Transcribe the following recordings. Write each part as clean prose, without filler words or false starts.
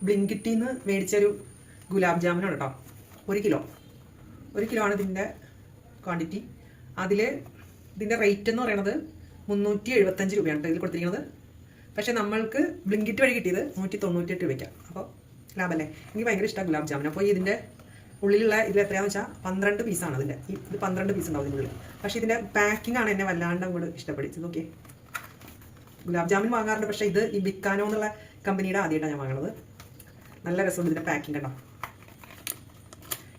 ബ്ലിങ്കിറ്റിൽ നിന്ന് മേടിച്ചൊരു ഗുലാബ് ജാമുനാണ് കേട്ടോ. 1 കിലോ ആണ് ഇതിൻ്റെ ക്വാണ്ടിറ്റി. അതിൽ ഇതിൻ്റെ റേറ്റ് എന്ന് പറയുന്നത് 375 രൂപയാണ് ഇതിൽ കൊടുത്തിരിക്കുന്നത്. പക്ഷേ നമ്മൾക്ക് ബ്ലിങ്കിറ്റ് വഴി കിട്ടിയത് 198 രൂപയ്ക്കാണ്. അപ്പോൾ ലാഭമല്ലേ? എനിക്ക് ഭയങ്കര ഇഷ്ടമാണ് ഗുലാബ് ജാമുൻ. അപ്പോൾ ഇതിൻ്റെ ഉള്ളിലുള്ള ഇതിൽ എത്രയാണെന്ന് വെച്ചാൽ 12 പീസാണ് ഇതിൻ്റെ. ഇത് 12 പീസ് ഉണ്ടാവും ഇതിൻ്റെ ഉള്ളിൽ. പക്ഷേ ഇതിൻ്റെ പാക്കിംഗ് ആണ് എന്നെ വല്ലാണ്ട് അങ്ങോട്ട് ഇഷ്ടപ്പെടുന്നത്. ഓക്കെ, ഗുലാബ് ജാമുൻ വാങ്ങാറുണ്ട്, പക്ഷേ ഇത് ഈ ബിക്കാനോ എന്നുള്ള കമ്പനിയുടെ ആദ്യമായിട്ടാണ് ഞാൻ വാങ്ങുന്നത്. നല്ല രസമുണ്ട് ഇതിൻ്റെ പാക്കിംഗ് കേട്ടോ.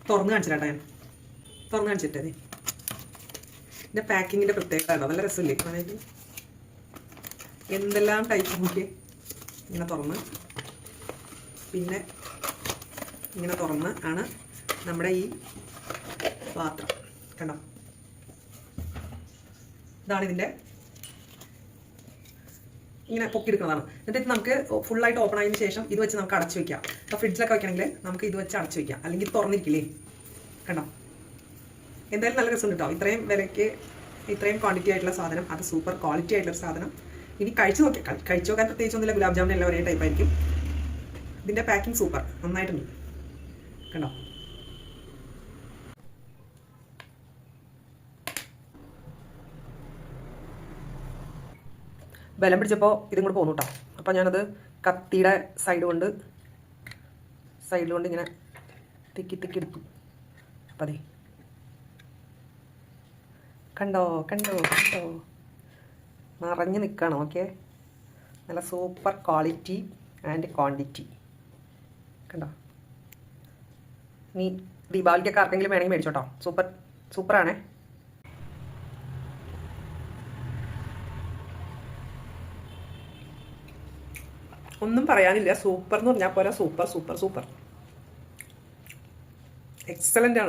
തുറന്ന് കാണിച്ചിട്ടാ ഞാൻ തുറന്ന് കാണിച്ചിട്ടേ. ഇതിൻ്റെ പാക്കിങ്ങിൻ്റെ പ്രത്യേകത കേട്ടോ, നല്ല രസമില്ലേ? അതായത് എന്തെല്ലാം ടൈപ്പ് നോക്കി ഇങ്ങനെ തുറന്ന് പിന്നെ ഇങ്ങനെ തുറന്ന് ആണ് നമ്മുടെ ഈ പാത്രം കണ്ടോ. ഇതാണ് ഇതിൻ്റെ ഇങ്ങനെ പൊക്കിയെടുക്കുന്നതാണ്. എന്നിട്ട് നമുക്ക് ഫുള്ളായിട്ട് ഓപ്പൺ ആയതിനു ശേഷം ഇത് വെച്ച് നമുക്ക് അടച്ചു വയ്ക്കാം. അപ്പോൾ ഫ്രിഡ്ജിലൊക്കെ വയ്ക്കണമെങ്കിൽ നമുക്ക് ഇത് വെച്ച് അടച്ചു വയ്ക്കാം, അല്ലെങ്കിൽ തുറന്നിരിക്കില്ലേ കണ്ടോ. എന്തായാലും നല്ല രസമുണ്ട് കേട്ടോ. ഇത്രയും വിലയ്ക്ക് ഇത്രയും ക്വാണ്ടിറ്റി ആയിട്ടുള്ള സാധനം, അത് സൂപ്പർ ക്വാളിറ്റി ആയിട്ടുള്ള സാധനം. ഇനി കഴിച്ചു നോക്കിയാൽ കഴിച്ചു നോക്കാൻ പ്രത്യേകിച്ചൊന്നുമില്ല. ഗുലാബ് ജാമുൻ എല്ലാം ഒരേ ടൈപ്പായിരിക്കും. ഇതിൻ്റെ പാക്കിംഗ് സൂപ്പർ, നന്നായിട്ടുണ്ട് കണ്ടോ. ബലം പിടിച്ചപ്പോൾ ഇതും കൂടെ പോന്നു കേട്ടോ. അപ്പോൾ ഞാനത് കത്തിയുടെ സൈഡ് കൊണ്ട് ഇങ്ങനെ തിക്കി എടുത്തു. അപ്പം അതെ കണ്ടോ നിറഞ്ഞ് നിൽക്കണം. ഓക്കെ, നല്ല സൂപ്പർ ക്വാളിറ്റി ആൻഡ് ക്വാണ്ടിറ്റി കണ്ടോ. ഇനി ദീപാവലിക്കൊക്കെ ആർക്കെങ്കിലും വേണമെങ്കിൽ മേടിച്ചോട്ടോ. സൂപ്പറാണേ. ഒന്നും പറയാനില്ല. സൂപ്പർ എന്ന് പറഞ്ഞാൽ പോലെ സൂപ്പർ എക്സലൻ്റ് ആണ്.